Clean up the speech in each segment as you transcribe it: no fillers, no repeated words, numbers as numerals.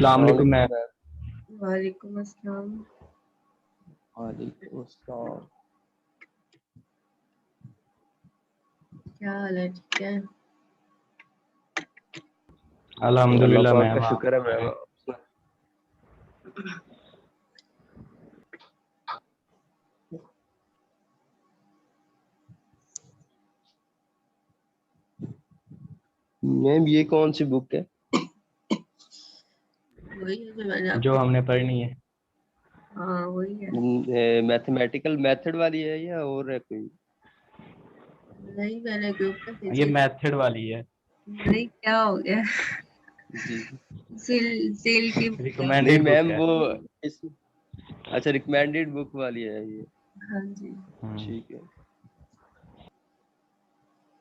अस्सलाम वालेकुम मैम। वालेकुम अस्सलाम। वालेकुम अस्सलाम। क्या हाल है? ठीक है। अल्हम्दुलिल्लाह अल्लाह पाक मैम, का आप शुक्र है बताएं। मैम। मैम ये कौन सी बुक है? वही है जो मैंने जो आपको। हमने पढ़नी है। हाँ वही है। मैथमेटिकल मेथड वाली है या और है कोई? नहीं, मैंने ग्रुप में ये भेजी। मेथड वाली है। नहीं, क्या हो गया? जी सेल की बुक है। नहीं रिकमेंडेड बुक मैम, है। वो इस अच्छा रिकमेंडेड बुक वाली है ये। हाँ जी। ठीक है,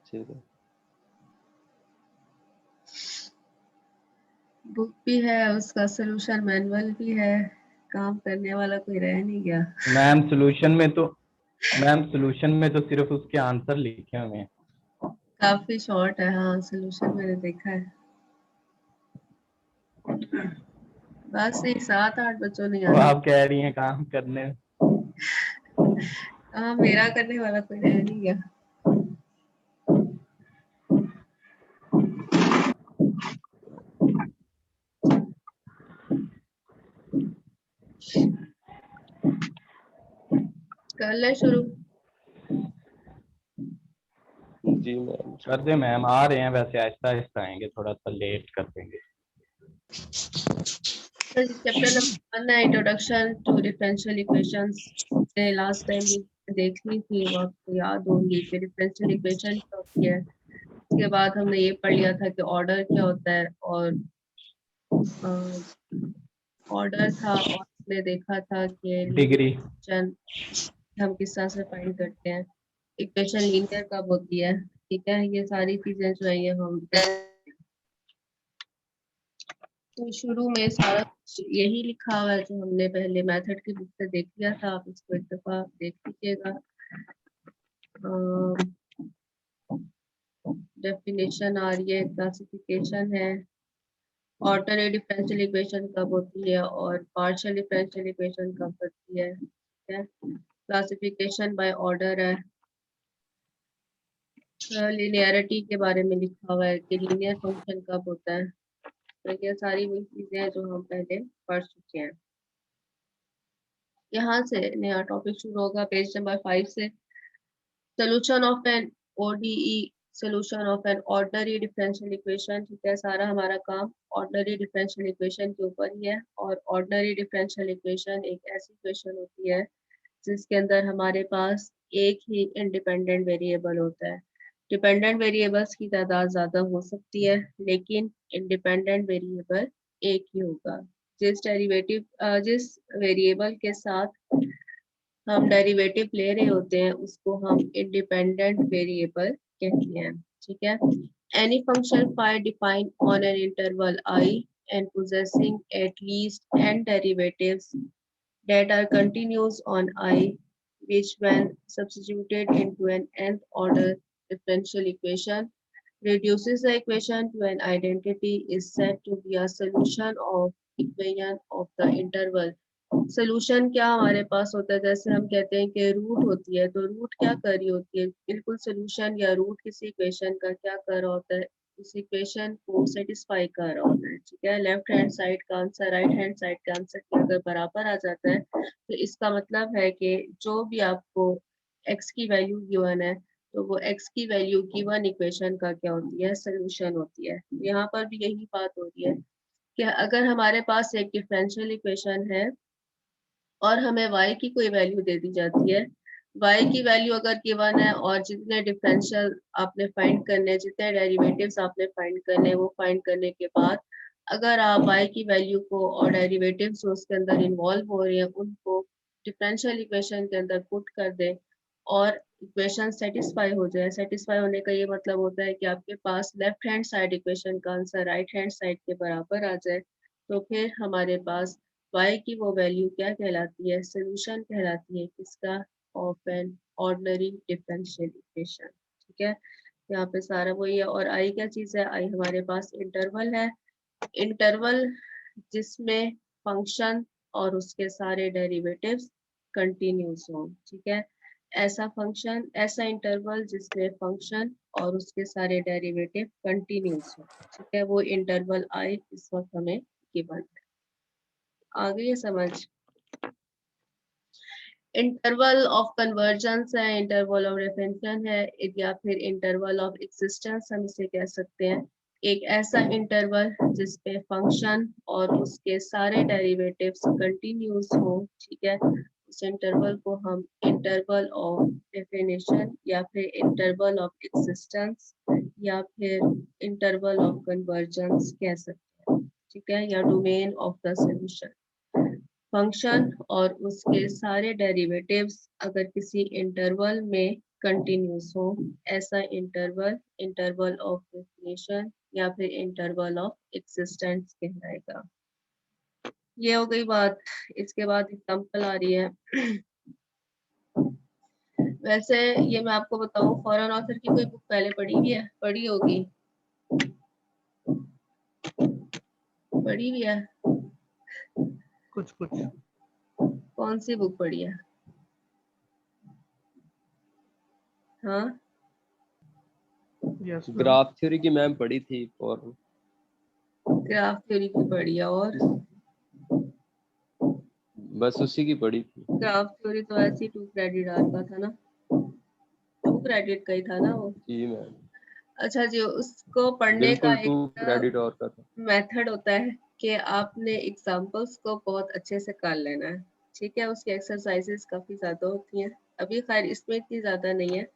चलो। बुक भी है, उसका सोल्यूशन मैनुअल भी है। काम करने वाला कोई रह नहीं गया। मैम सोल्यूशन में तो सिर्फ उसके आंसर लिखे हुए हैं। काफी शॉर्ट है। हाँ, सोल्यूशन मैंने देखा है। बस ये 7-8 बच्चों ने तो आना। आप कह रही हैं काम करने। हाँ, मेरा करने वाला कोई रह नहीं गया। कर ले शुरू। जी मैम। कर दे मैम, आ रहे हैं वैसे, आहिस्ता आहिस्ता आएंगे, थोड़ा सा लेट कर देंगे। चैप्टर नंबर 1 है introduction to differential equations. Last time भी देख ली थी, वो आपको याद होंगी कि डिफरेंशियल इक्वेशन क्या होती है। उसके बाद हमने ये पढ़ लिया था कि ऑर्डर क्या होता है, और ऑर्डर था, और हमने देखा था कि डिग्री। इक्वेशन हम किस तरह से फाइंड करते हैं, इक्वेशन लीनियर कब होती है। ठीक है, ये सारी चीजें जो है ये हम तो शुरू में सारा कुछ यही लिखा हुआ है जो हमने पहले मेथड की बुक से देख लिया था। आप इसको एक दफा देख लीजिएगा। डेफिनेशन आ रही है, क्लासिफिकेशन है, ऑर्डर डिफरेंशियल इक्वेशन कब होती है और पार्शियल डिफरेंशियल इक्वेशन कब होती है। ठीक है, क्लासिफिकेशन बाय ऑर्डर है। लिनियरिटी के बारे में लिखा हुआ है कि लीनियर फंक्शन कब होता है। तो ये सारी वही चीजें हैं जो हम पहले पढ़ चुके हैं। यहाँ से नया टॉपिक शुरू होगा पेज नंबर 5 से। Solution of an ODE, solution of an ordinary differential equation. ठीक है, सारा हमारा काम ऑर्डिनरी डिफरेंशियल इक्वेशन के ऊपर ही है। और ऑर्डिनरी डिफरेंशियल इक्वेशन एक ऐसी इक्वेशन होती है जिसके अंदर हमारे पास एक ही इंडिपेंडेंट वेरिएबल होता है। डिपेंडेंट वेरिएबल्स की तादाद ज्यादा हो सकती है, लेकिन इंडिपेंडेंट वेरिएबल एक ही होगा। जिस वेरिएबल के साथ हम डेरिवेटिव ले रहे होते हैं उसको हम इंडिपेंडेंट वेरिएबल कहते हैं। ठीक है, any function phi defined on an interval I and possessing at least n derivatives that are continuous on I, which when substituted into an nth order differential equation reduces the equation to an identity, is said to be a solution of equation of the interval। Solution क्या हमारे पास होता है, जैसे हम कहते हैं कि root होती है, तो रूट क्या कर रही होती है, बिल्कुल सोल्यूशन या रूट किसी इक्वेशन का क्या कर रहा होता है, उस इक्वेशन को सेटिस्फाई कर रहा होता है। ठीक है, लेफ्ट हैंड साइड का आंसर राइट हैंड साइड के आंसर के अगर बराबर आ जाता है तो इसका मतलब है कि जो भी आपको एक्स की वैल्यू गिवन है तो वो एक्स की वैल्यू गिवन इक्वेशन का क्या होती है, सोल्यूशन होती है। यहाँ पर भी यही बात हो रही है कि अगर हमारे पास एक डिफरेंशियल इक्वेशन है और हमें y की कोई वैल्यू दे दी जाती है, y की वैल्यू अगर गिवन है और जितने डिफरेंशियल आपने फाइंड करने, जितने डेरिवेटिव्स आपने फाइंड करने, वो फाइंड करने के बाद अगर आप y की वैल्यू को और डेरिवेटिव्स जो उसके अंदर इन्वॉल्व हो रहे हैं उनको डिफरेंशियल इक्वेशन के अंदर पुट कर दें और इक्वेशन सेटिस्फाई हो जाए। सेटिस्फाई होने का ये मतलब होता है कि आपके पास लेफ्ट हैंड साइड इक्वेशन का आंसर राइट हैंड साइड के बराबर आ जाए, तो फिर हमारे पास y की वो वैल्यू क्या कहलाती है, सोल्यूशन कहलाती है किसका, of an ordinary differential equation. ठीक है, यहाँ पे सारा वही है। और i क्या चीज है, i हमारे पास इंटरवल है। इंटरवल जिसमें फंक्शन और उसके सारे डेरिवेटिव्स कंटिन्यूस हो। ठीक है, ऐसा फंक्शन, ऐसा इंटरवल जिसमें फंक्शन और उसके सारे डेरिवेटिव कंटिन्यूस हो। ठीक है, वो इंटरवल आई इस वक्त हमें गिवन है। आ गई है समझ? इंटरवल ऑफ कन्वर्जेंस है, इंटरवल ऑफ डिफरेंशियल है, या फिर इंटरवल ऑफ एक्सिस्टेंस हम इसे कह सकते हैं। एक ऐसा इंटरवल जिसपे फंक्शन और उसके सारे डेरिवेटिव्स कंटिन्यूस हो। ठीक है, उस इंटरवल को हम इंटरवल ऑफ डेफिनेशन या फिर इंटरवल ऑफ एक्सिस्टेंस या फिर इंटरवल ऑफ कन्वर्जेंस कह सकते हैं। ठीक है, या domain of the solution. Function और उसके सारे डेरिवेटिव्स अगर किसी इंटरवल में कंटिन्यूस हो, ऐसा इंटरवल इंटरवल ऑफ डेफिनेशन या फिर इंटरवल ऑफ एक्सिस्टेंस कहलाएगा। ये हो गई बात। इसके बाद एग्जांपल आ रही है। वैसे ये मैं आपको बताऊं, फॉरेन ऑथर की कोई बुक पहले पढ़ी हुई है? पढ़ी होगी, पढ़ी हुई है। कुछ कुछ कौन सी बुक पढ़ी है? हाँ, यस ग्राफ थ्योरी की मैम पढ़ी थी और ग्राफ थ्योरी की पढ़ी है। और बस उसी की पढ़ी थी। ग्राफ थ्योरी तो ऐसी 2 क्रेडिट आर का था ना, 2 क्रेडिट का ही था ना वो। जी मैम, अच्छा जी, उसको पढ़ने का बिल्कुल 2 एक क्रेडिट और का था। मेथड होता है कि आपने एग्जांपल्स को बहुत अच्छे से कर लेना है। ठीक है, उसकी एक्सरसाइजेस काफी ज्यादा होती हैं। अभी खैर इसमें इतनी ज्यादा नहीं है।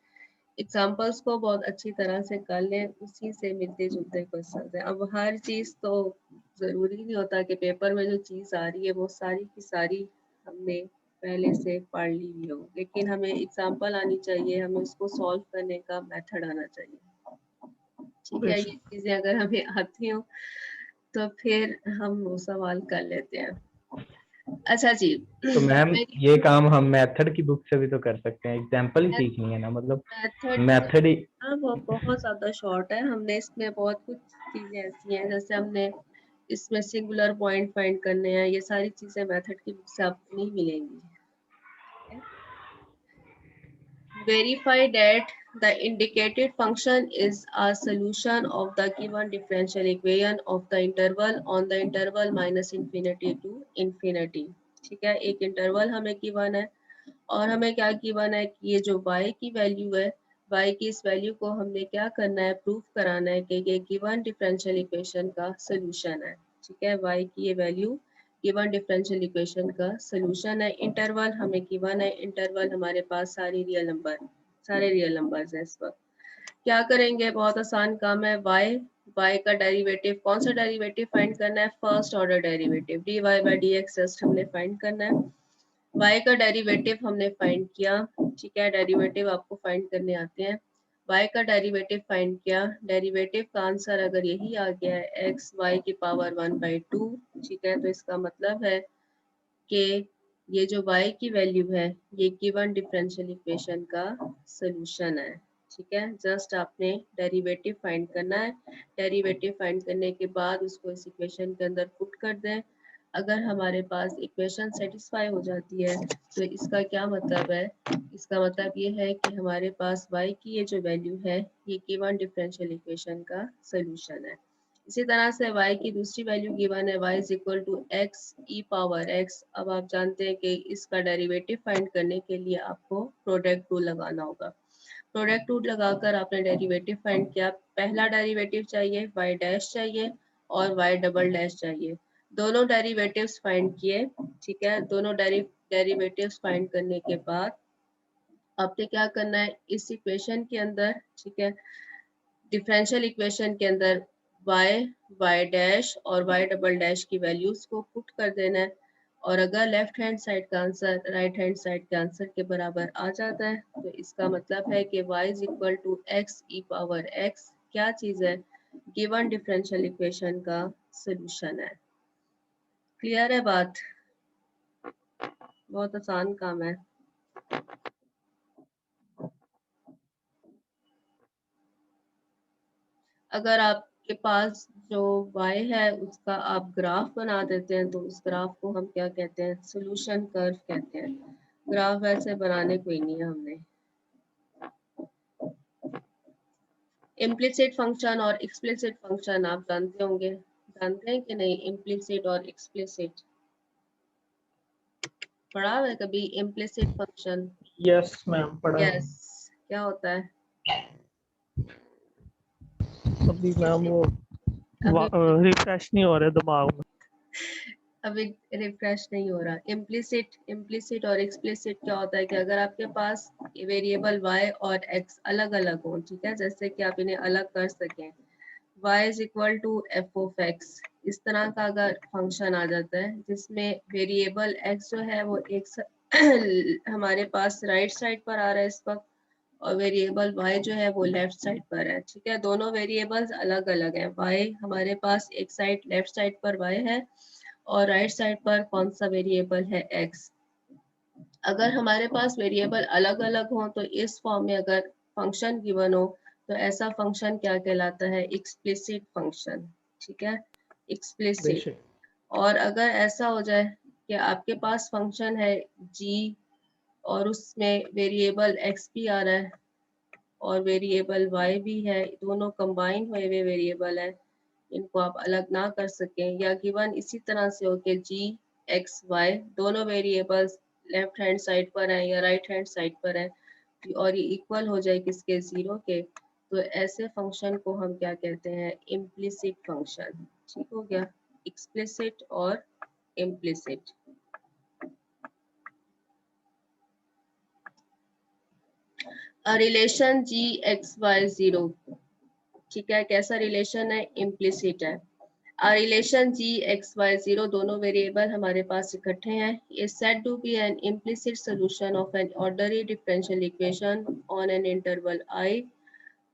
एग्जांपल्स को बहुत अच्छी तरह से कर लें, उसी से मिलते जुलते क्वेश्चन है। अब हर चीज तो जरूरी नहीं होता कि पेपर में जो चीज आ रही है वो सारी की सारी हमने पहले से पढ़ ली हुई हो, लेकिन हमें एग्जांपल आनी चाहिए, हमें उसको सॉल्व करने का मेथड आना चाहिए। ठीक है, ये चीजें अगर हमें आती हो तो फिर हम वो सवाल कर लेते हैं। अच्छा जी, तो मैम ये काम हम मेथड की बुक से भी तो कर सकते हैं, एग्जाम्पल ही सीखनी है ना, मतलब मेथड मेथड ही। वो बहुत ज्यादा शॉर्ट है। हमने इसमें बहुत कुछ चीजें ऐसी हैं, जैसे हमने इसमें सिंगुलर पॉइंट फाइंड करने हैं, ये सारी चीजें मेथड की बुक से आपको नहीं मिलेंगी। Verify that the indicated function is a solution of the given differential equation of the interval on the interval minus infinity to infinity। ठीक है, एक इंटरवल हमें गिवन है और हमें क्या गिवन है कि ये जो y की वैल्यू है, y की इस वैल्यू को हमने क्या करना है, प्रूफ कराना है कि ये गिवन डिफरेंशियल इक्वेशन का सोल्यूशन है। ठीक है, y की ये वैल्यू गिवन डिफरेंशियल इक्वेशन का सोल्यूशन है। इंटरवल हमें गिवन है, इंटरवल हमारे पास सारे रियल नंबर्स हैं इस वक्त। क्या करेंगे, बहुत आसान काम है। y का डेरिवेटिव, कौन सा डेरिवेटिव फाइंड करना है? First order derivative, dy by dx just हमने फाइंड करना है। y का डेरिवेटिव हमने फाइंड किया। ठीक है, डेरिवेटिव आपको फाइंड करने आते हैं। y का डेरिवेटिव फाइंड किया, डेरिवेटिव का आंसर अगर यही आ गया है x y की पावर 1/2, ठीक है, तो इसका मतलब है कि ये जो y की वैल्यू है ये गिवन डिफरेंशियल इक्वेशन का सॉल्यूशन है। ठीक है, जस्ट आपने डेरिवेटिव फाइंड करना है। डेरिवेटिव फाइंड करने के बाद उसको इस इक्वेशन के अंदर पुट कर दें। अगर हमारे पास इक्वेशन सेटिस्फाई हो जाती है तो इसका क्या मतलब है? इसका मतलब ये है कि हमारे पास y की ये जो वैल्यू है ये गिवन डिफरेंशियल इक्वेशन का सॉल्यूशन है। इसी तरह से y की दूसरी वैल्यू गिवन है, y is equal to x e power x। अब आप जानते हैं कि इसका डेरिवेटिव फाइंड करने के लिए आपको प्रोडक्ट रूल लगाना होगा। प्रोडक्ट रूल लगाकर आपने डेरिवेटिव फाइंड किया। पहला डेरिवेटिव चाहिए, y डैश चाहिए और y डबल डैश चाहिए। दोनों डेरिवेटिव्स फाइंड किए। ठीक है, दोनों डेरिवेटिव्स फाइंड करने के बाद आपने क्या करना है, इस इक्वेशन के अंदर, ठीक है, डिफरेंशियल इक्वेशन के अंदर y डैश और y डबल डैश की वैल्यूज को पुट कर देना है। और अगर लेफ्ट हैंड साइड का आंसर राइट हैंड साइड के आंसर के बराबर आ जाता है तो इसका मतलब है कि y is equal to x e power x क्या चीज है, गिवन डिफरेंशियल इक्वेशन का सॉल्यूशन है। क्लियर है बात? बहुत आसान काम है। अगर आपके पास जो y है उसका आप ग्राफ बना देते हैं, तो उस ग्राफ को हम क्या कहते हैं, सोल्यूशन कर्व कहते हैं। ग्राफ वैसे बनाने कोई नहीं है हमने। इम्प्लिसिट फंक्शन और एक्सप्लिसिट फंक्शन आप जानते होंगे, जानते हैं कि नहीं? इम्प्लिसिट और एक्सप्लिसिट पढ़ा है कभी? इम्प्लिसिट फंक्शन, यस मैम, पढ़ा है। यस, क्या होता है? अभी मैम वो अभी रिफ्रेश नहीं हो रहे दिमाग में। अभी रिफ्रेश नहीं हो रहा। इम्प्लिसिट और एक्सप्लिसिट क्या होता है कि अगर आपके पास वेरिएबल y और x अलग अलग हो, ठीक है, जैसे कि आप इन्हें अलग कर सकें, y is equal to f of x, इस तरह का अगर फंक्शन आ जाता है जिसमें वेरिएबल x जो है वो एक हमारे पास राइट साइड पर आ रहा है इस वक्त, और वेरिएबल y जो है वो लेफ्ट साइड पर है, ठीक है, दोनों वेरिएबल्स अलग अलग हैं। y हमारे पास एक साइड लेफ्ट साइड पर y है और राइट साइड पर कौन सा वेरिएबल है, x। अगर हमारे पास वेरिएबल अलग अलग हो तो इस फॉर्म में अगर फंक्शन गिवन हो तो ऐसा फंक्शन क्या कहलाता है, एक्सप्लिसिट फंक्शन, ठीक है, एक्सप्लिसिट। बेशक। और अगर ऐसा हो जाए कि आपके पास फंक्शन है g और उसमें वेरिएबल x भी आ रहा है और वेरिएबल y भी है, दोनों कंबाइन हुए हुए वेरिएबल है, इनको आप अलग ना कर सकें, या गिवन इसी तरह से हो कि g x y दोनों वेरिएबल्स लेफ्ट हैंड साइड पर है या राइट हैंड साइड पर है और ये इक्वल हो जाए किसके, जीरो के, तो ऐसे फंक्शन को हम क्या कहते हैं, इम्प्लिसिट फंक्शन। ठीक हो गया, एक्सप्लिसिट और implicit. A relation g x y 0, ठीक है, कैसा रिलेशन है, इम्प्लिसिट है। A relation g x y 0 दोनों वेरिएबल हमारे पास इकट्ठे हैं, is said to be an implicit solution of an ordinary differential equation on an interval I,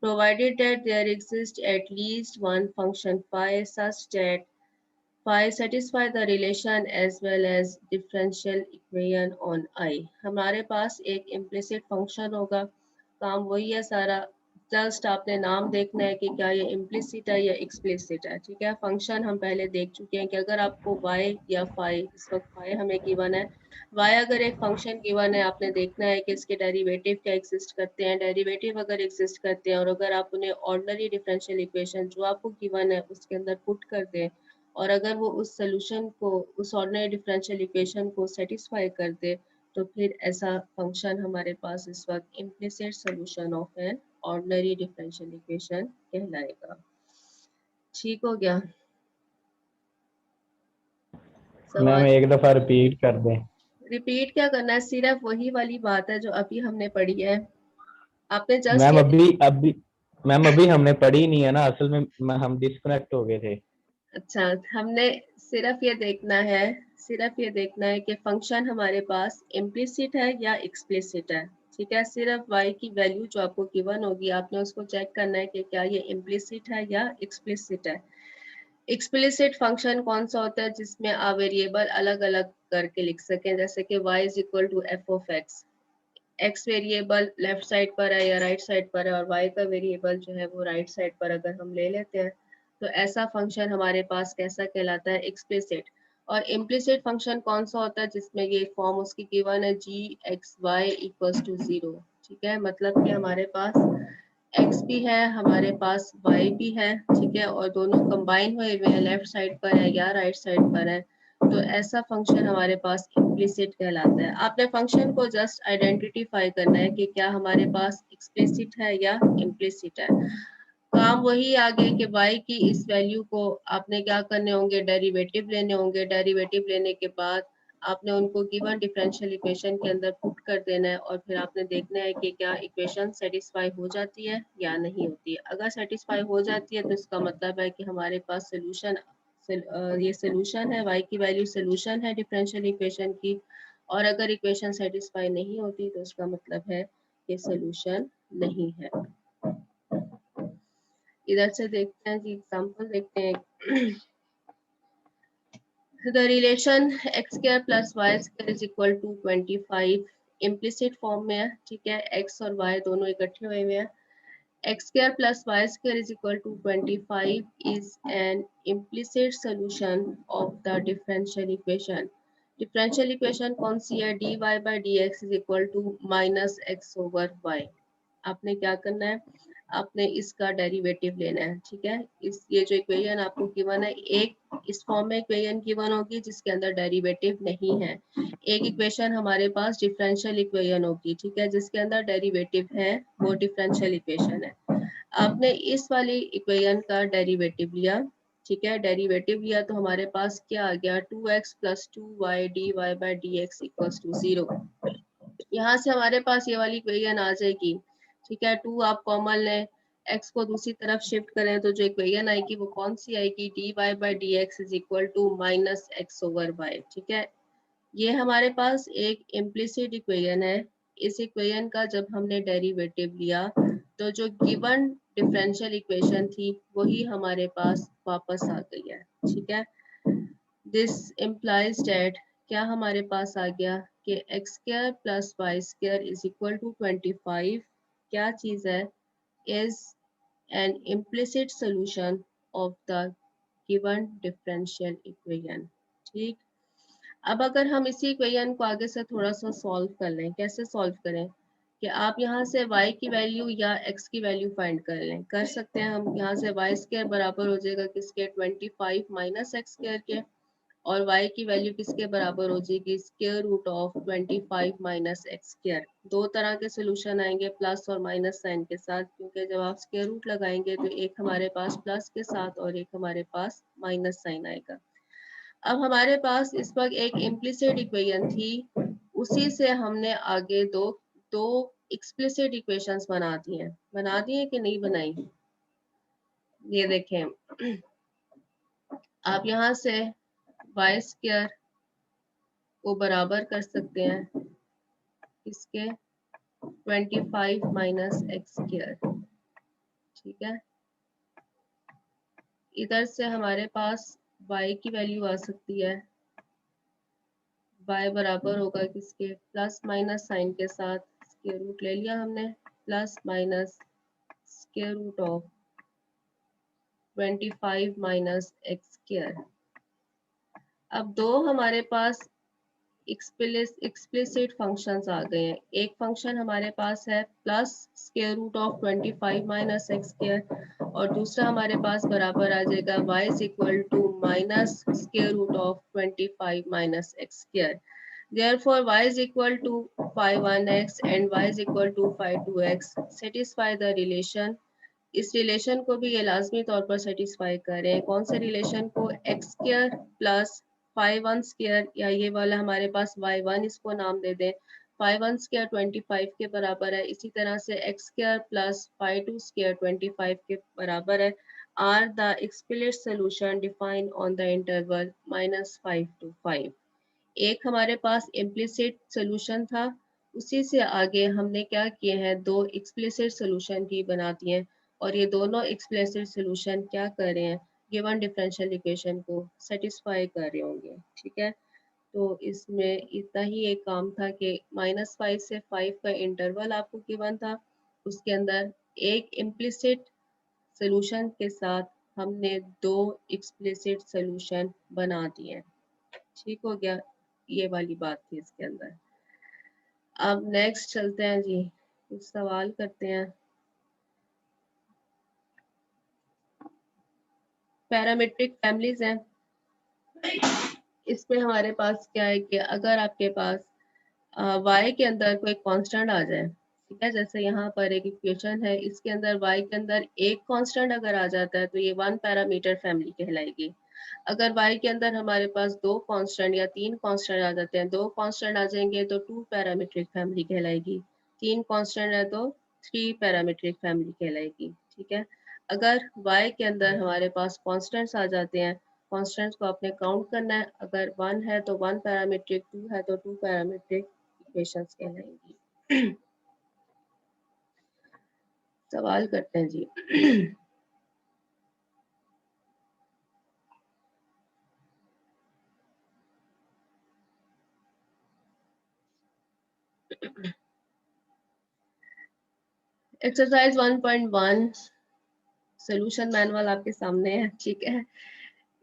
provided that there exists at least one function phi such that phi satisfy the relation as well as differential equation on I। हमारे पास एक implicit function होगा, काम वही है सारा, just आपने नाम देखना है कि क्या ये इम्प्लिसिट है या एक्सप्लिसिट है, ठीक है। फंक्शन हम पहले देख चुके हैं कि अगर आपको y या phi, इस वक्त phi हमें गिवन है, y अगर एक फंक्शन गिवन है, आपने देखना है कि इसके डेरिवेटिव क्या एग्जिस्ट करते हैं, डेरिवेटिव अगर एग्जिस्ट करते हैं और अगर आप उन्हें ऑर्डिनरी डिफरेंशियल इक्वेशन जो आपको गिवन है उसके अंदर पुट कर दें और अगर वो उस सोल्यूशन को, उस ऑर्डिनरी डिफरेंशियल इक्वेशन को सेटिस्फाई कर दे, तो फिर ऐसा फंक्शन हमारे पास इस वक्त implicit solution of an ordinary differential equation कहलाएगा। ठीक हो गया, मैम सवाल? एक दफा रिपीट कर दें। रिपीट क्या करना है, सिर्फ वही वाली बात है जो अभी हमने पढ़ी है, आपने जस्ट मैम ये, अभी हमने पढ़ी नहीं है ना, असल में हम डिस्कनेक्ट हो गए थे। अच्छा, हमने सिर्फ ये देखना है, सिर्फ ये देखना है कि फंक्शन हमारे पास इम्प्लिसिट है या एक्सप्लिसिट है, ठीक है। सिर्फ y की वैल्यू जो आपको गिवन होगी आपने उसको चेक करना है कि क्या ये इम्प्लिसिट है या एक्सप्लिसिट है। एक्सप्लिसिट फंक्शन कौन सा होता है, जिसमें आप वेरिएबल अलग अलग करके लिख सकें, जैसे कि y is equal to f of x, x variable left side पर है या राइट साइड पर है और y का वेरिएबल जो है वो राइट साइड पर अगर हम ले लेते हैं, तो ऐसा फंक्शन हमारे पास कैसा कहलाता है, एक्सप्लिसिट। और इम्प्लिसिट फंक्शन कौन सा होता है, जिसमें ये फॉर्म उसकी गिवन है g x y equals to 0, ठीक है, मतलब कि हमारे पास x भी है, हमारे पास y भी है, ठीक है, और दोनों कंबाइन हुए हुए हैं, लेफ्ट साइड पर है या राइट साइड पर है, तो ऐसा फंक्शन हमारे पास इम्प्लिसिट कहलाता है। आपने फंक्शन को जस्ट आइडेंटिफाई करना है कि क्या हमारे पास एक्सप्लिसिट है या इम्प्लिसिट है। काम वही आगे कि y की इस वैल्यू को आपने क्या करने होंगे, डेरिवेटिव लेने होंगे, डेरिवेटिव लेने के बाद आपने उनको गिवन डिफरेंशियल इक्वेशन के अंदर पुट कर देना है और फिर आपने देखना है कि क्या इक्वेशन सेटिस्फाई हो जाती है या नहीं होती है। अगर सेटिस्फाई हो जाती है तो इसका मतलब है कि हमारे पास सोल्यूशन, ये सोल्यूशन है, y की वैल्यू सोल्यूशन है डिफरेंशियल इक्वेशन की, और अगर इक्वेशन सेटिस्फाई नहीं होती तो इसका मतलब है कि सोल्यूशन नहीं है। इधर से देखते हैं जी, एग्जांपल देखते हैं। The relation x square plus y square is equal to 25 implicit form में है, ठीक है, x और y दोनों इकट्ठे हुए हैं। x square plus y square is equal to 25 is an implicit solution of the differential equation. Differential equation कौन सी है? dy by dx is equal to minus x over y. आपने क्या करना है? आपने इसका डेरिवेटिव लेना है, ठीक है। इस ये जो इक्वेशन आपको गिवन है, एक इस फॉर्म में इक्वेशन गिवन होगी जिसके अंदर डेरिवेटिव नहीं है, एक इक्वेशन हमारे पास डिफरेंशियल इक्वेशन होगी, ठीक है, जिसके अंदर डेरिवेटिव है, वो डिफरेंशियल इक्वेशन है। आपने इस वाली इक्वेशन का डेरिवेटिव लिया, ठीक है, डेरिवेटिव लिया तो हमारे पास क्या आ गया? 2x plus 2y dy by dx equals to 0। यहाँ से हमारे पास ये वाली इक्वेशन आ जाएगी, ठीक है। 2 आप कॉमन लें, x को दूसरी तरफ शिफ्ट करें तो जो इक्वेशन आएगी वो कौन सी आएगी? dy by dx is equal to minus x over y, ठीक है। ये हमारे पास एक इम्प्लिसिट इक्वेशन है। इस इक्वेशन का जब हमने डेरिवेटिव लिया तो जो गिवन डिफरेंशियल इक्वेशन थी वही हमारे पास वापस आ गई है, ठीक है। दिस इम्प्लाइज दैट क्या हमारे पास आ गया कि x square plus y square is equal to 25 क्या चीज़ है? Is an implicit solution of the given differential equation, ठीक। अब अगर हम इसी इक्वेशन को आगे से थोड़ा सा सॉल्व कर लें, कैसे सॉल्व करें कि आप यहाँ से y की वैल्यू या x की वैल्यू फाइंड कर लें, कर सकते हैं हम। यहाँ से y स्क्वायर बराबर हो जाएगा किसके? 25 माइनस एक्स स्क्वायर के, और y की वैल्यू किसके बराबर हो जाएगी? Square root of 25 minus x square. दो तरह के सोल्यूशन आएंगे, प्लस और माइनस साइन के साथ, क्योंकि जब आप स्क्वायर रूट लगाएंगे तो एक हमारे पास प्लस के साथ और एक हमारे पास माइनस साइन आएगा। अब हमारे पास इस वक्त एक इम्प्लिसिट इक्वेशन थी, उसी से हमने आगे दो दो एक्सप्लिसिट इक्वेशंस बना दी हैं कि नहीं बनाई? ये देखें, आप यहाँ से वाई स्क्वायर को बराबर कर सकते हैं इसके 25 माइनस एक्स स्क्वायर, ठीक है। इधर से हमारे पास y की वैल्यू आ सकती है, y बराबर होगा किसके? प्लस माइनस साइन के साथ स्क्वायर रूट ले लिया हमने, plus minus square root of 25 minus x square. अब दो हमारे पास एक्सप्लिसिट फंक्शंस आ गए हैं। एक फंक्शन हमारे पास है plus square root of 25 minus x square, और दूसरा हमारे पास बराबर आ जाएगा y is equal to minus square root of 25 minus x square. Therefore, y is equal to phi 1x and y is equal to phi 2x satisfy the relation। इस relation को भी ये लाजमी तौर पर सेटिस्फाई करें। कौन से रिलेशन को? X square plus phi one square, या ये वाला हमारे पास वाई वन, इसको नाम दे दें। फाई वन स्क्वायर 25 के बराबर है, इसी तरह से x square plus phi two square 25 के बराबर है। Are the explicit solution defined on the interval -5 to 5। एक हमारे पास इम्प्लिसिट सोल्यूशन था, उसी से आगे हमने क्या किए हैं? दो एक्सप्लिसिट सोल्यूशन भी बना दिए हैं, और ये दोनों एक्सप्लिसिट सोल्यूशन क्या कर रहे हैं? गिवन डिफरेंशियल इक्वेशन को सेटिस्फाई कर रहे होंगे, ठीक है। तो इसमें इतना ही एक काम था कि -5 से 5 का इंटरवल आपको गिवन था, उसके अंदर एक इम्प्लिसिट सोल्यूशन के साथ हमने दो एक्सप्लिसिट सोल्यूशन बना दिए, ठीक हो गया। ये वाली बात थी इसके अंदर। अब नेक्स्ट चलते हैं जी, कुछ सवाल करते हैं। पैरामीट्रिक फैमिलीज हैं, इसमें हमारे पास क्या है कि अगर आपके पास y के अंदर कोई कांस्टेंट आ जाए, ठीक है, जैसे यहाँ पर एक इक्वेशन है, इसके अंदर y के अंदर एक कांस्टेंट अगर आ जाता है तो ये वन पैरामीटर फैमिली कहलाएगी। अगर y के अंदर हमारे पास दो कांस्टेंट या तीन कांस्टेंट आ जाते हैं, दो कांस्टेंट आ जाएंगे तो टू पैरामीट्रिक फैमिली कहलाएगी, तीन कांस्टेंट है तो थ्री पैरामीट्रिक फैमिली कहलाएगी, ठीक है। अगर y के अंदर हमारे पास कांस्टेंट्स आ जाते हैं, कांस्टेंट्स को आपने काउंट करना है, अगर वन है तो वन पैरामीट्रिक, टू है तो टू पैरामीट्रिक इक्वेशंस कहलाएंगी। सवाल करते हैं जी। एक्सरसाइज 1.1 सोल्यूशन मैनुअल आपके सामने है, ठीक है।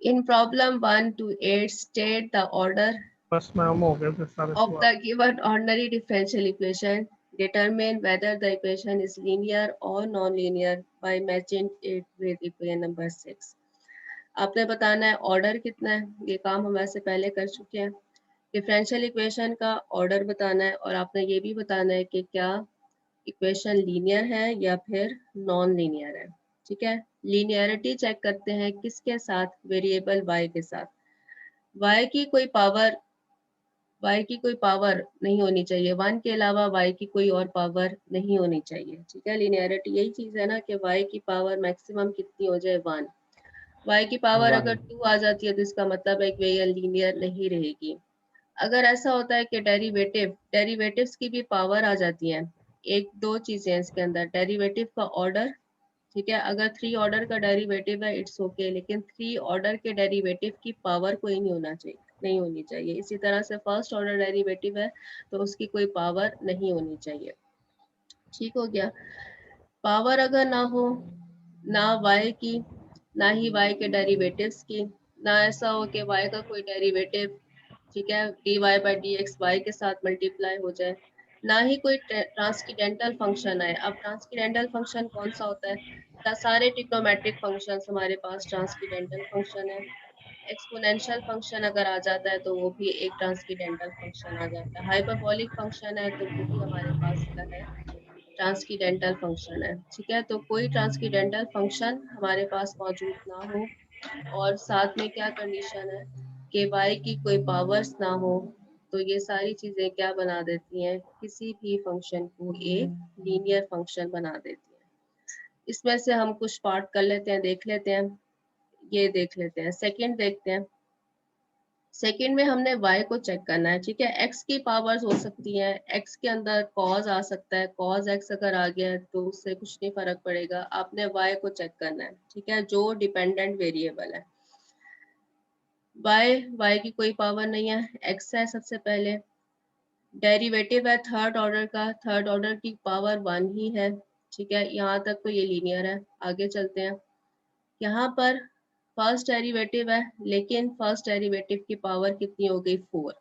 In problem 1 to 8 state the order बस मैम हो गए फिर सारे of सवाल। the given ordinary differential equation. Determine whether the equation is linear or non-linear by matching it with equation number 6. आपने बताना है ऑर्डर कितना है, ये काम हम वैसे पहले कर चुके हैं। डिफरेंशियल इक्वेशन का ऑर्डर बताना है और आपने ये भी बताना है कि क्या इक्वेशन लीनियर है या फिर नॉन लीनियर है, ठीक है। लीनियरिटी चेक करते हैं किसके साथ, वेरिएबल y के साथ। y की कोई पावर नहीं होनी चाहिए, 1 के अलावा y की कोई और पावर नहीं होनी चाहिए, ठीक है। लीनियरिटी यही चीज है ना कि y की पावर मैक्सिमम कितनी हो जाए, 1। y की पावर One. अगर 2 आ जाती है तो इसका मतलब है कि ये लीनियर नहीं रहेगी। अगर ऐसा होता है कि डेरिवेटिव्स की भी पावर आ जाती है, एक दो चीजें हैं इसके अंदर, डेरिवेटिव का ऑर्डर, ठीक है। अगर 3 ऑर्डर का डेरिवेटिव है इट्स ओके, लेकिन 3 ऑर्डर के डेरिवेटिव की पावर कोई नहीं होना चाहिए, नहीं होनी चाहिए। इसी तरह से फर्स्ट ऑर्डर डेरिवेटिव है तो उसकी कोई पावर नहीं होनी चाहिए, ठीक हो गया। पावर अगर ना हो, ना y की ना ही y के डेरिवेटिव्स की, ना ऐसा हो कि y का कोई डेरिवेटिव, ठीक है, dy by d x y के साथ मल्टीप्लाई हो जाए, ना ही कोई ट्रांसकेंडेंटल फंक्शन है। अब ट्रांसकेंडेंटल फंक्शन कौन सा होता है, सारे ट्रिग्नोमेट्रिक फंक्शंस हमारे पास ट्रांसकेंडेंटल फंक्शन है। एक्सपोनेंशियल फंक्शन अगर आ जाता है तो वो भी एक ट्रांसकेंडेंटल फंक्शन आ जाता है। हाइपरबोलिक फंक्शन है तो वो भी हमारे पास क्या है, ट्रांसकेंडेंटल फंक्शन है, ठीक है। तो कोई ट्रांसकेंडेंटल फंक्शन हमारे पास मौजूद ना हो और साथ में क्या कंडीशन है कि y की कोई पावर्स ना हो, तो ये सारी चीजें क्या बना देती हैं, किसी भी फंक्शन को एक लीनियर फंक्शन बना देती हैं। इसमें से हम कुछ पार्ट कर लेते हैं, देख लेते हैं। ये देख लेते हैं, सेकंड देखते हैं। सेकंड में हमने y को चेक करना है, ठीक है। x की पावर्स हो सकती हैं, x के अंदर cos आ सकता है, cos x अगर आ गया है तो उससे कुछ नहीं फर्क पड़ेगा। आपने y को चेक करना है, ठीक है, जो डिपेंडेंट वेरिएबल है। y की कोई पावर नहीं है, x है सबसे पहले। डेरिवेटिव है थर्ड ऑर्डर का, थर्ड ऑर्डर की पावर 1 ही है, ठीक है। यहाँ तक तो ये लीनियर है। आगे चलते हैं, यहाँ पर फर्स्ट डेरिवेटिव है, लेकिन फर्स्ट डेरिवेटिव की पावर कितनी हो गई, 4।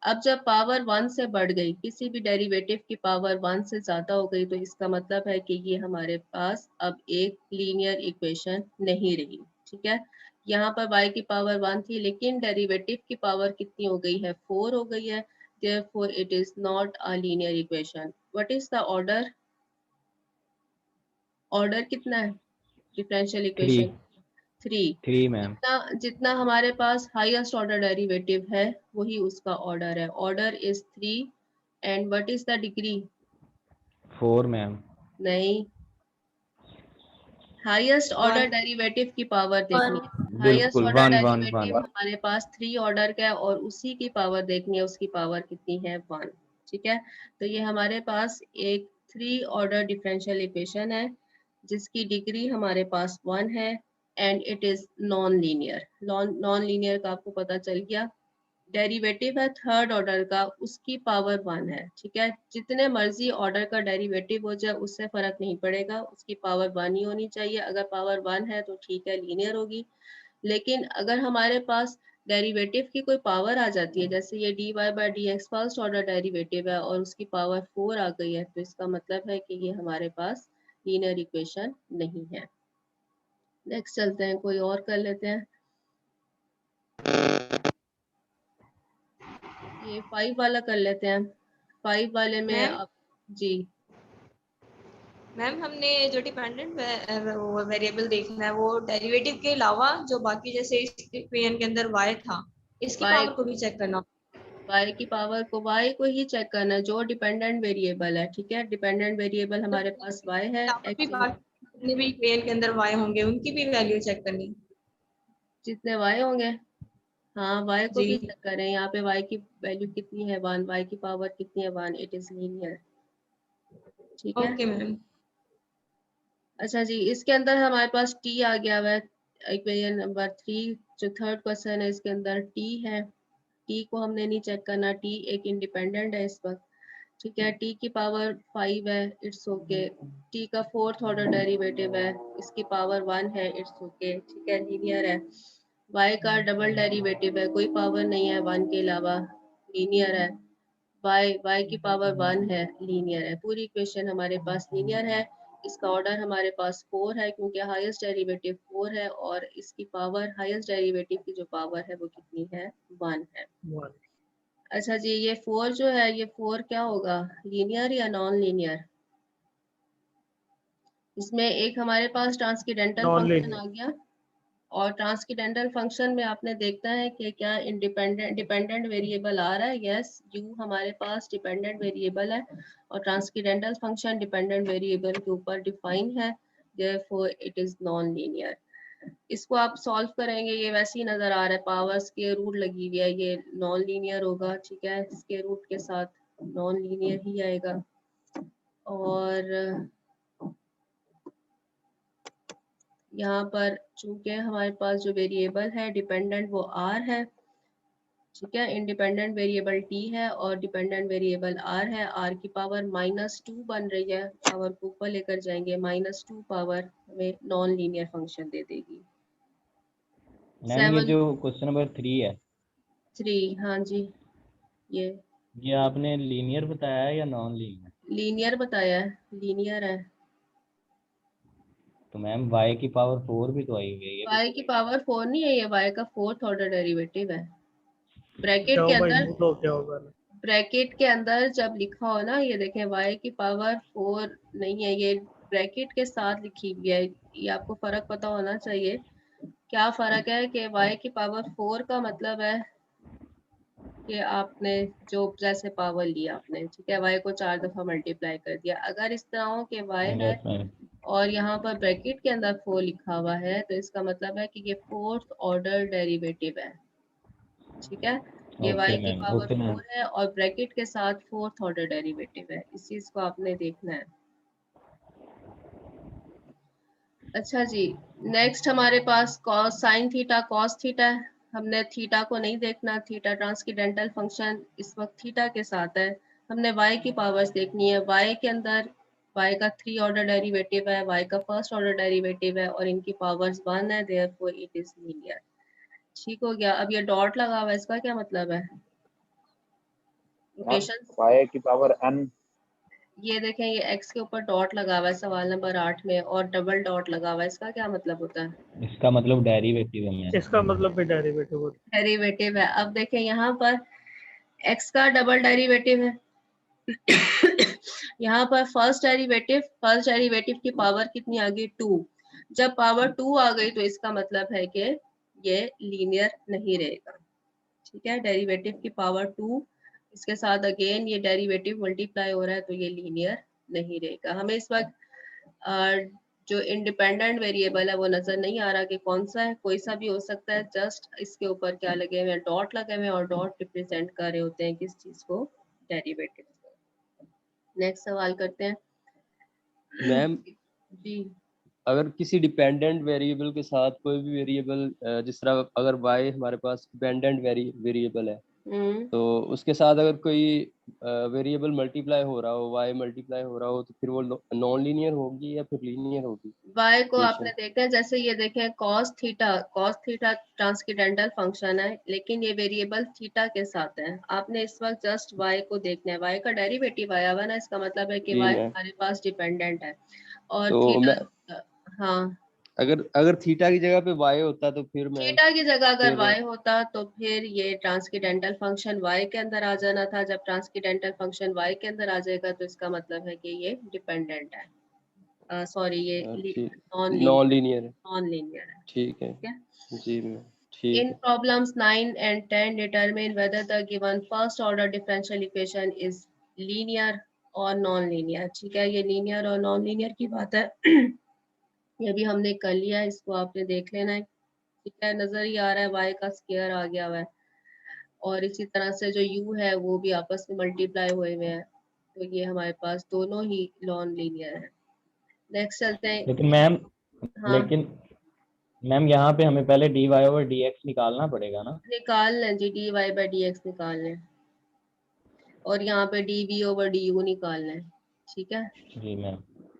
अब जब पावर 1 से बढ़ गई, किसी भी डेरिवेटिव की पावर 1 से ज्यादा हो गई, तो इसका मतलब है कि ये हमारे पास अब एक लीनियर इक्वेशन नहीं रही, ठीक है। यहाँ पर y की पावर 1 थी, लेकिन डेरिवेटिव की पावर कितनी हो गई है, 4 हो गई है। therefore it is not a linear equation. What is the order? Order कितना है डिफरेंशियल इक्वेशन, 3। 3 मैम। जितना हमारे पास हाईएस्ट ऑर्डर डेरिवेटिव है वही उसका ऑर्डर है। Order is 3 and what is the degree, 4 ma'am. नहीं, हाईएस्ट ऑर्डर One. डेरिवेटिव की पावर देखनी है। हाईएस्ट बिल्कुल, ऑर्डर 1 1 डेरिवेटिव 1। हमारे पास 3 ऑर्डर का है और उसी की पावर देखनी है, उसकी पावर कितनी है, 1, ठीक है। तो ये हमारे पास एक 3 ऑर्डर डिफरेंशियल इक्वेशन है जिसकी डिग्री हमारे पास 1 है and it is non linear. Non linear का आपको पता चल गया। डेरिवेटिव है थर्ड ऑर्डर का, उसकी पावर 1 है, ठीक है। जितने मर्जी ऑर्डर का डेरिवेटिव हो जाए उससे फर्क नहीं पड़ेगा, उसकी पावर 1 ही होनी चाहिए। अगर पावर 1 है तो ठीक है, लीनियर होगी। लेकिन अगर हमारे पास डेरिवेटिव की कोई पावर आ जाती है, जैसे ये dy by d x first order derivative है और उसकी पावर 4 आ गई है, तो इसका मतलब है कि ये हमारे पास लीनियर इक्वेशन नहीं है। नेक्स्ट चलते हैं, कोई और कर लेते हैं। ये 5 वाला कर लेते हैं। 5 वाले में मैम आप जी, मैम हमने जो डिपेंडेंट वेरिएबल देखना है वो डेरिवेटिव के अलावा जो बाकी जैसे इस इक्वेशन के अंदर y था इसकी y पावर को भी चेक करना। y की पावर को y को ही चेक करना है, जो डिपेंडेंट वेरिएबल है, ठीक है। डिपेंडेंट वेरिएबल हमारे पास y है, अलावा भी x बाकी जितने भी इक्वेशन के अंदर y होंगे उनकी भी वैल्यू चेक करनी। जितने y होंगे, हाँ y को जी भी चेक करें। यहाँ पे y की वैल्यू कितनी है, 1, y की पावर कितनी है, 1, इट इज लीनियर, ठीक है। Okay ma'am. अच्छा जी, इसके अंदर हमारे पास t आ गया हुआ है, इक्वेशन नंबर 3 जो थर्ड क्वेश्चन है इसके अंदर t है। t को हमने नहीं चेक करना, t एक इंडिपेंडेंट है इस वक्त, ठीक है, t की पावर 5 है, इट्स ओके। t का फोर्थ ऑर्डर डेरिवेटिव है, इसकी पावर 1 है, इट्स ओके। ठीक है, लीनियर है। y का डबल डेरिवेटिव है, कोई पावर नहीं है 1 के अलावा, लीनियर है। y की पावर 1 है, लीनियर है। पूरी इक्वेशन हमारे पास लीनियर है। इसका ऑर्डर हमारे पास 4 है क्योंकि हाईएस्ट डेरिवेटिव 4 है और इसकी पावर, हाईएस्ट डेरिवेटिव की जो पावर है वो कितनी है, 1 है। 1 अच्छा जी, ये 4 जो है, ये 4 क्या होगा, लीनियर या नॉन लीनियर? इसमें एक हमारे पास ट्रांसकेंडेंटल नॉन फंक्शन आ लीनियर गया, और ट्रांसकेंडेंटल फंक्शन में आपने देखना है कि क्या इंडिपेंडेंट डिपेंडेंट वेरिएबल आ रहा है। यस, यू हमारे पास डिपेंडेंट वेरिएबल है और ट्रांसकेंडेंटल फंक्शन डिपेंडेंट वेरिएबल के ऊपर डिफाइन है, therefore it is non linear. इसको आप सॉल्व करेंगे, ये वैसे ही नजर आ रहा है, पावर्स के रूट लगी हुई है, ये नॉन लीनियर होगा। ठीक है, इसके रूट के साथ नॉन लीनियर ही आएगा। और यहाँ पर चूंकि हमारे पास जो वेरिएबल है डिपेंडेंट वो r है। ठीक है, इंडिपेंडेंट वेरिएबल t है और डिपेंडेंट वेरिएबल r है। r की पावर -2 बन रही है, पावर को ऊपर लेकर जाएंगे, -2 पावर हमें नॉन लीनियर फंक्शन दे देगी। मैम ये 7 जो क्वेश्चन नंबर 3 है 3, हाँ जी, ये आपने लीनियर बताया है या नॉन लीनियर? लीनियर बताया है, लीनियर है। तो मैम y की पावर 4 भी तो आई हुई है, ये भी y तो की वही। पावर 4 नहीं है, ये y का फोर्थ ऑर्डर डेरिवेटिव है। ब्रैकेट के जाओ भाई, अंदर, मूड हो क्या होगा ना। ब्रैकेट के अंदर जब लिखा हो ना, ये देखें y की पावर 4 नहीं है, ये ब्रैकेट के साथ लिखी हुई है। ये आपको फर्क पता होना चाहिए। क्या फर्क है कि y की पावर 4 का मतलब है कि आपने जो जैसे पावर लिया आपने, ठीक है, y को 4 दफा मल्टीप्लाई कर दिया। अगर इस तरह हो कि y है यस मैम। और यहाँ पर ब्रैकेट के अंदर 4 लिखा हुआ है, तो इसका मतलब है कि ये फोर्थ ऑर्डर डेरिवेटिव है। ठीक है, ये y की पावर ओके मैम। 4 है और ब्रैकेट के साथ फोर्थ ऑर्डर डेरिवेटिव है। इस चीज को आपने देखना है। अच्छा जी, नेक्स्ट हमारे पास cos sine theta cos theta है। हमने थीटा को नहीं देखना, थीटा ट्रांसकेंडेंटल फंक्शन इस वक्त थीटा के साथ है। हमने y की पावर्स देखनी है। y के अंदर y का 3 ऑर्डर डेरिवेटिव है, y का फर्स्ट ऑर्डर डेरिवेटिव है और इनकी पावर्स 1 है, देयरफॉर इट इज लीनियर। ठीक हो गया। अब ये डॉट लगा हुआ है, इसका क्या मतलब है? मैम नोटेशन, y की पावर n। ये देखें, ये x के ऊपर डॉट लगा हुआ है सवाल नंबर 8 में, और डबल डॉट लगा हुआ है, इसका क्या मतलब होता है? इसका मतलब डेरिवेटिव है मैम। इसका मतलब भी डेरिवेटिव होता डेरिवेटिव है। अब देखें यहाँ पर x का डबल डेरिवेटिव है। यहाँ पर फर्स्ट डेरिवेटिव की पावर कितनी आ गई, 2। जब पावर 2 आ गई तो इसका मतलब है कि ये लीनियर नहीं रहेगा। ठीक है, डेरिवेटिव की पावर 2, इसके साथ अगेन ये डेरिवेटिव मल्टीप्लाई हो रहा है, तो ये लीनियर नहीं रहेगा। हमें इस वक्त जो इंडिपेंडेंट वेरिएबल है वो नजर नहीं आ रहा कि कौन सा है, कोई सा भी हो सकता है। जस्ट इसके ऊपर क्या लगे हुए हैं, डॉट लगे हुए हैं, और डॉट रिप्रेजेंट कर रहे होते हैं किस चीज को, डेरिवेटिव को। नेक्स्ट सवाल करते हैं। मैम जी, अगर किसी डिपेंडेंट वेरिएबल के साथ कोई भी वेरिएबल, जिस तरह अगर y हमारे पास डिपेंडेंट वेरिएबल है, तो उसके साथ अगर कोई वेरिएबल मल्टीप्लाई हो रहा हो, y मल्टीप्लाई हो रहा हो, तो फिर वो नॉन लीनियर होगी या फिर लीनियर होगी y को आपने इक्वेशन? देखा है, जैसे ये देखें cos थीटा ट्रांसकेंडेंटल फंक्शन है, लेकिन ये वेरिएबल थीटा के साथ है। आपने इस वक्त जस्ट y को देखना है, y का डेरिवेटिव आया हुआ ना, इसका मतलब है कि जी y मैम। हमारे पास डिपेंडेंट है। और तो मैं थीटा, हाँ, अगर अगर थीटा की जगह पे y होता तो फिर मैं थीटा की जगह अगर फिर y होता तो फिर ये ट्रांसकेंडेंटल फंक्शन y के अंदर आ जाना था। जब ट्रांसकेंडेंटल फंक्शन y के अंदर आ जाएगा तो इसका मतलब है कि ये डिपेंडेंट है, सॉरी, ये ठीक, नॉन नॉन लीनियर, लीनियर है। नॉन लीनियर है। ठीक है। ठीक है। जी मैम, ठीक In है। problems 9 and 10, determine whether the given first order differential equation is linear or non-linear। ठीक है, ये linear और non-linear की बात है। ये भी हमने कर लिया है, इसको आपने देख लेना है। ठीक है, नजर ही आ रहा है y का स्क्वायर आ गया हुआ है, और इसी तरह से जो u है वो भी आपस में मल्टीप्लाई हुए हुए हैं, तो ये हमारे पास दोनों ही नॉन लीनियर है। नेक्स्ट चलते हैं। लेकिन मैम हाँ, लेकिन मैम यहाँ पे हमें पहले dy और dx निकालना पड़ेगा ना? निकाल लें जी, dy बाई डी एक्स निकाल लें। और यहाँ पे dv ओवर du निकालना है, ठीक है, जी मैम।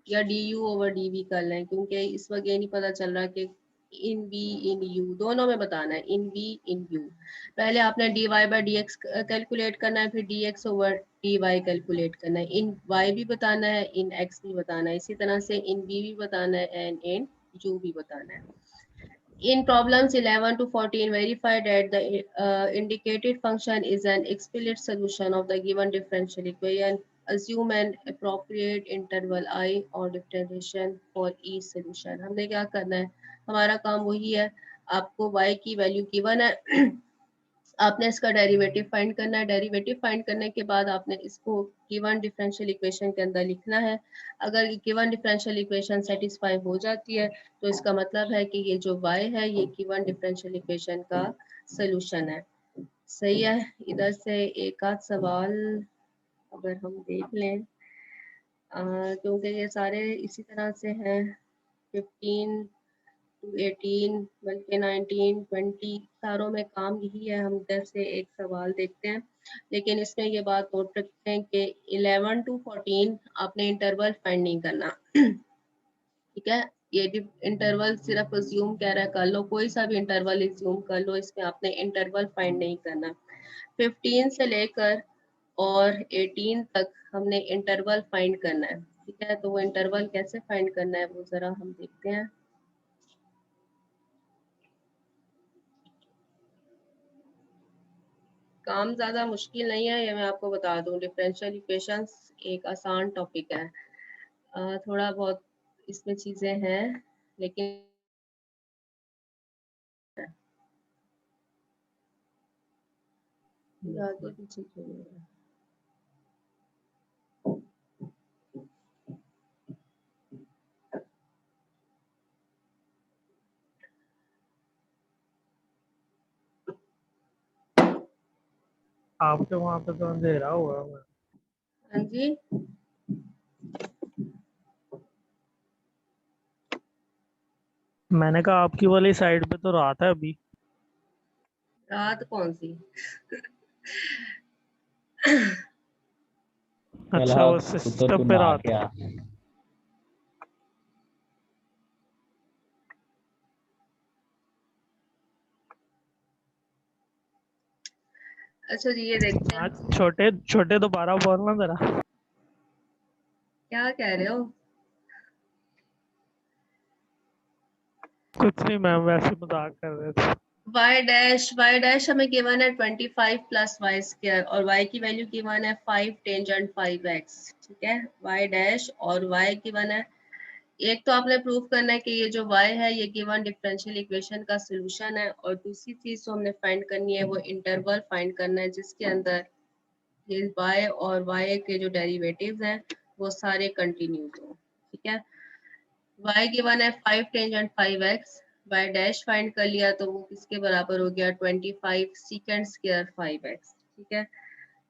या du ओवर dv कर लें, क्योंकि इस वक्त ये नहीं पता चल रहा कि इन v इन u दोनों में बताना है, इन v इन u। पहले आपने dy बाई dx कैलकुलेट करना है, फिर dx ओवर dy कैलकुलेट करना है, इन y भी बताना है, इन x भी बताना है, इसी तरह से इन v भी बताना है एंड इन u भी बताना है। In problems 11 to 14, verify that the indicated function is an explicit solution of the given differential equation. Assume an appropriate interval I or differentiation for each solution. हमने क्या करना है, हमारा काम वही है, आपको y की वैल्यू गिवन है, आपने इसका डेरिवेटिव फाइंड करना है, डेरिवेटिव फाइंड करने के बाद आपने इसको गिवन डिफरेंशियल इक्वेशन के अंदर लिखना है। अगर गिवन डिफरेंशियल इक्वेशन सेटिस्फाई हो जाती है तो इसका मतलब है कि ये जो y है ये गिवन डिफरेंशियल इक्वेशन का सलूशन है। सही है। इधर से एक आध सवाल अगर हम देख लें, क्योंकि ये सारे इसी तरह से हैं, 15 to 18 बल्कि 19 20 सारों में काम यही है। हम इधर से एक सवाल देखते हैं, लेकिन इसमें ये बात नोट रखते हैं कि 11 to 14 आपने इंटरवल फाइंड नहीं करना, ठीक है। ये इंटरवल सिर्फ अज्यूम कह रहा है, कर लो कोई सा भी इंटरवल अज्यूम कर लो, इसमें आपने इंटरवल फाइंड नहीं करना। 15 से लेकर और 18 तक हमने इंटरवल फाइंड करना है, ठीक है। तो वो इंटरवल कैसे फाइंड करना है वो जरा हम देखते हैं। काम ज़्यादा मुश्किल नहीं है, ये मैं आपको बता दूं। डिफरेंशियल इक्वेशंस एक आसान टॉपिक है, थोड़ा बहुत इसमें चीज़ें हैं लेकिन आगे पीछे क्यों नहीं है? आपके वहाँ पे तो अंधेरा हुआ है। हाँ जी, मैंने कहा आपकी वाली साइड पे तो रात है अभी। रात कौन सी? अच्छा, वो तो तू सिस्टम पे नहा रात के है। आ। अच्छा जी, ये देखते हैं। आज छोटे छोटे दोबारा बोलना जरा। क्या कह रहे हो? कुछ नहीं मैम, वैसे मजाक कर रहे थे। y डैश हमें गिवन है 25 प्लस वाई स्क्वायर और y की वैल्यू गिवन है 5 टेंजेंट 5x, ठीक है। y डैश और y गिवन है। एक तो आपने प्रूव करना है कि ये जो y है ये गिवन डिफरेंशियल इक्वेशन का सॉल्यूशन है, और दूसरी चीज जो हमने फाइंड करनी है वो इंटरवल फाइंड करना है जिसके अंदर ये y और y के जो डेरिवेटिव्स हैं वो सारे कंटिन्यूज हो, ठीक है। y गिवन है 5 tangent 5x, y dash find कर लिया तो वो किसके बराबर हो गया 25 सेकंड स्क्वायर 5x, ठीक है।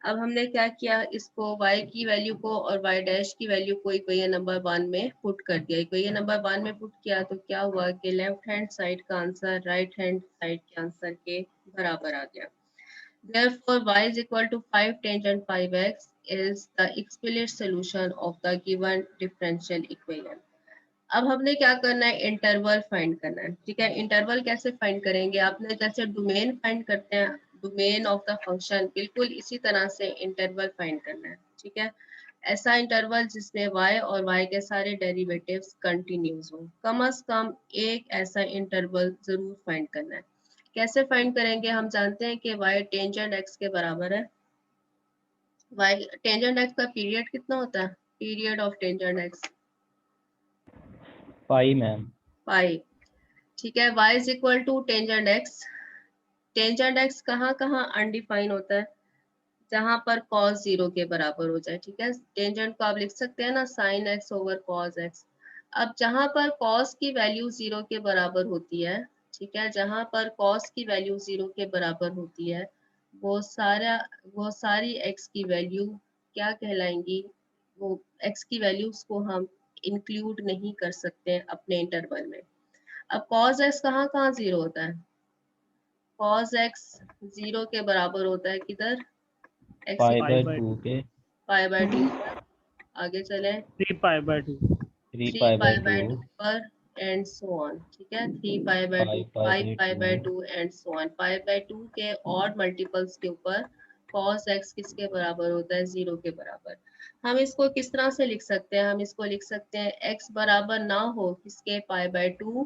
अब हमने क्या किया, इसको y की वैल्यू को और y डैश की वैल्यू को इक्वेशन नंबर 1 में पुट कर दिया। इक्वेशन नंबर 1 में पुट किया तो क्या हुआ कि लेफ्ट हैंड साइड का आंसर राइट हैंड साइड के आंसर के बराबर आ गया। Therefore, y is equal to 5 tangent 5x is the explicit solution of the given differential equation. अब हमने क्या करना है, इंटरवल फाइंड करना है, ठीक है। इंटरवल कैसे फाइंड करेंगे, आपने जैसे डोमेन फाइंड करते हैं, डोमेन ऑफ द फंक्शन, बिल्कुल इसी तरह से इंटरवल फाइंड करना है, ठीक है। ऐसा इंटरवल जिसमें y और y के सारे डेरिवेटिव्स कंटिन्यूज हो, कम से कम एक ऐसा इंटरवल जरूर फाइंड करना है। कैसे फाइंड करेंगे, हम जानते हैं कि y टेंजेंट x के बराबर है। y टेंजेंट x का पीरियड कितना होता है, period of tangent x pi ma'am. Pi, ठीक है। y is equal to tangent x, tangent x कहाँ कहाँ अनडिफाइन होता है, जहां पर cos 0 के बराबर हो जाए, ठीक है। टेंजेंट को आप लिख सकते हैं ना sin x over cos x। अब जहां पर cos की वैल्यू 0 के बराबर होती है, ठीक है, जहां पर cos की वैल्यू 0 के बराबर होती है वो सारी x की वैल्यू क्या कहलाएंगी, वो x की वैल्यूज को हम इंक्लूड नहीं कर सकते अपने इंटरवल में। अब cos x कहाँ कहाँ 0 होता है, cos x 0 के बराबर होता है किधर, x pi equal by by 2 के पाई बाय 2 पर, आगे चले 3 pi by 2 3 3 pi pi by by 2 2 पर एंड सो ऑन, ठीक है। 3 pi by 2, 5 pi 5 by pi by 2 2 and so on. 5 by 2 के ऑड मल्टीपल्स के ऊपर cos x किसके बराबर होता है, 0 के बराबर। हम इसको किस तरह से लिख सकते हैं, हम इसको लिख सकते हैं x बराबर ना हो किसके, pi by 2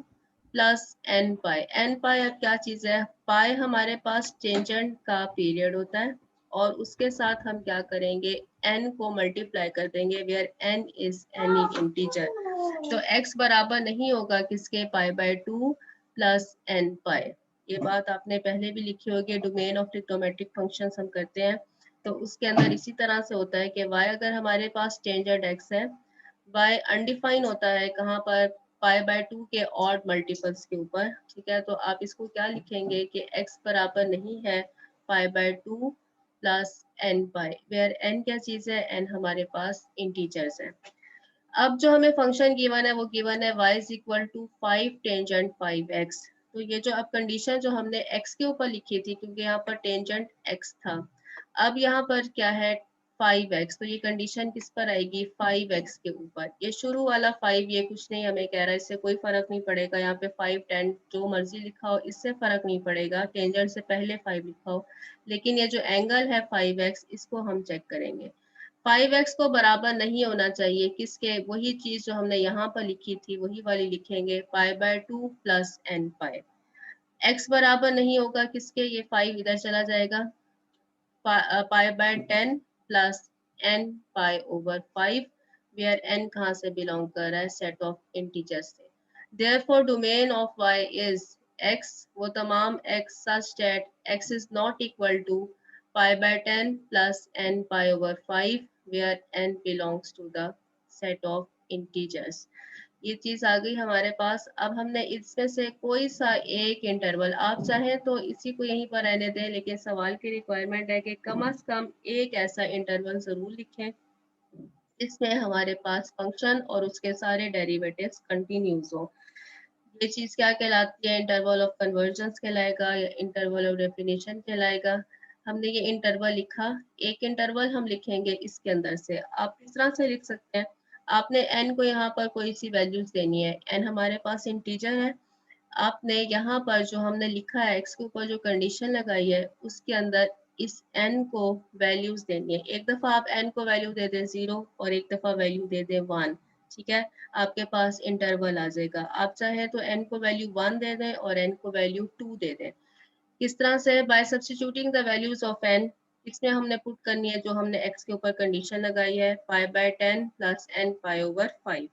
plus n pi. N pi अब क्या चीज़ है, पाई हमारे पास टेंजेंट का पीरियड होता है और उसके साथ हम क्या करेंगे, n को मल्टीप्लाई कर देंगे, where n is any integer. तो x बराबर नहीं होगा किसके, pi by 2 plus n pi. ये बात आपने पहले भी लिखी होगी, डोमेन ऑफ ट्रिग्नोमेट्रिक फंक्शंस हम करते हैं तो उसके अंदर इसी तरह से होता है कि y अगर हमारे पास टेंजेंट x है, y अनडिफाइन होता है कहाँ पर, पाई बाय 2 के ऑड मल्टीपल्स के ऊपर, ठीक है। तो आप इसको क्या लिखेंगे कि x बराबर नहीं है pi by 2 plus n pi, where n क्या चीज़ है, एन हमारे पास इंटीजर्स है। अब जो हमें फंक्शन गिवन है वो गिवन है y is equal to 5 tangent 5x। तो ये जो अब कंडीशन जो हमने x के ऊपर लिखी थी, क्योंकि यहाँ पर टेंजेंट x था, अब यहाँ पर क्या है 5x, तो ये कंडीशन किस पर आएगी, 5x के ऊपर। ये शुरू वाला 5 ये कुछ नहीं हमें कह रहा है, इससे कोई फर्क नहीं पड़ेगा, यहाँ पे 5 10 जो मर्जी लिखा हो इससे फर्क नहीं पड़ेगा, टेंजेंट से पहले 5 लिखा हो, लेकिन ये जो एंगल है 5x इसको हम चेक करेंगे। 5x को बराबर नहीं होना चाहिए किसके, वही चीज जो हमने यहाँ पर लिखी थी वही वाली लिखेंगे, pi by 2 plus n pi. x बराबर नहीं होगा किसके, ये 5 इधर चला जाएगा, pi by 10 plus n pi over 5, where n कहाँ से बिलोंग कर रहा है, सेट ऑफ इंटीजर्स से। Therefore domain of y is x, वो तमाम x such that x is not equal to pi by 10 plus n pi over 5 where n belongs to the set of integers। ये चीज आ गई हमारे पास। अब हमने इसमें से कोई सा एक इंटरवल, आप चाहें तो इसी को यहीं पर रहने दें, लेकिन सवाल की रिक्वायरमेंट है कि कम से कम एक ऐसा इंटरवल जरूर लिखें इसमें हमारे पास फंक्शन और उसके सारे डेरिवेटिव्स कंटिन्यूज हो। ये चीज क्या कहलाती है, इंटरवल ऑफ कन्वर्जेंस कहलाएगा या इंटरवल ऑफ डेफिनेशन कहलाएगा। हमने ये इंटरवल लिखा, एक इंटरवल हम लिखेंगे इसके अंदर से। आप इस तरह से लिख सकते हैं, आपने n को यहाँ पर कोई सी वैल्यूज देनी है, n हमारे पास इंटीजर है, आपने यहाँ पर जो हमने लिखा है x के ऊपर जो कंडीशन लगाई है उसके अंदर इस n को वैल्यूज देनी है। एक दफा आप n को वैल्यू दे दें 0 और एक दफा वैल्यू दे दें 1, ठीक है, आपके पास इंटरवल आ जाएगा। आप चाहे तो n को वैल्यू 1 दे दें और n को वैल्यू 2 दे दें। किस तरह से, bye substituting the values of n, इसमें हमने पुट करनी है जो हमने x के ऊपर कंडीशन लगाई है, pi by 10 plus n pi over 5।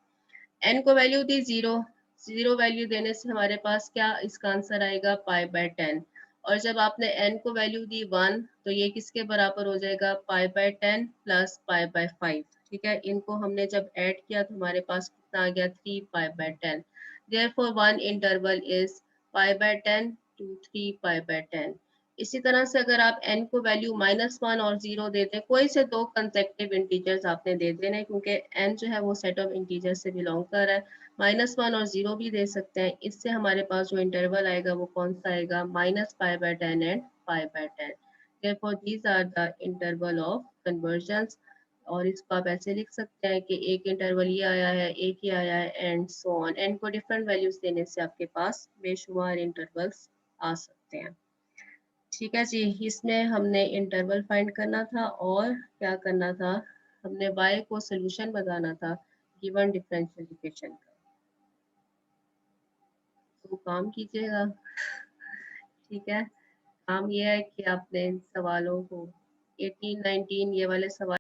n को वैल्यू दी 0 वैल्यू देने से हमारे पास क्या इसका आंसर आएगा, पाई बाय 10। और जब आपने n को वैल्यू दी 1 तो ये किसके बराबर हो जाएगा, pi by 10 plus pi by 5, ठीक है। इनको हमने जब ऐड किया तो हमारे पास कितना आ गया, 3 pi by 10। Therefore one interval is pi by 10 to 3 pi by 10। इसी तरह से अगर आप n को वैल्यू -1 और 0 देते हैं, कोई से दो कंसेक्टिव इंटीजर्स आपने दे देने, क्योंकि n जो है वो सेट ऑफ इंटीजर से बिलोंग कर रहा है, -1 और 0 भी दे सकते हैं। इससे हमारे पास जो इंटरवल आएगा वो कौन सा आएगा, -पाई by 10 and pi by 10। Therefore these are the interval of convergence। और इसको आप ऐसे लिख सकते हैं कि एक इंटरवल ये आया है, एक ही आया है, एंड सो ऑन। n को डिफरेंट वैल्यूज देने से आपके पास बेशुमार इंटरवल्स आ सकते हैं, ठीक है जी। इसमें हमने इंटरवल फाइंड करना था और क्या करना था, हमने y को सोल्यूशन बताना था गिवन डिफरेंशियल इक्वेशन का। तो काम कीजिएगा, ठीक है। काम ये है कि आपने इन सवालों को 18 19 ये वाले सवाल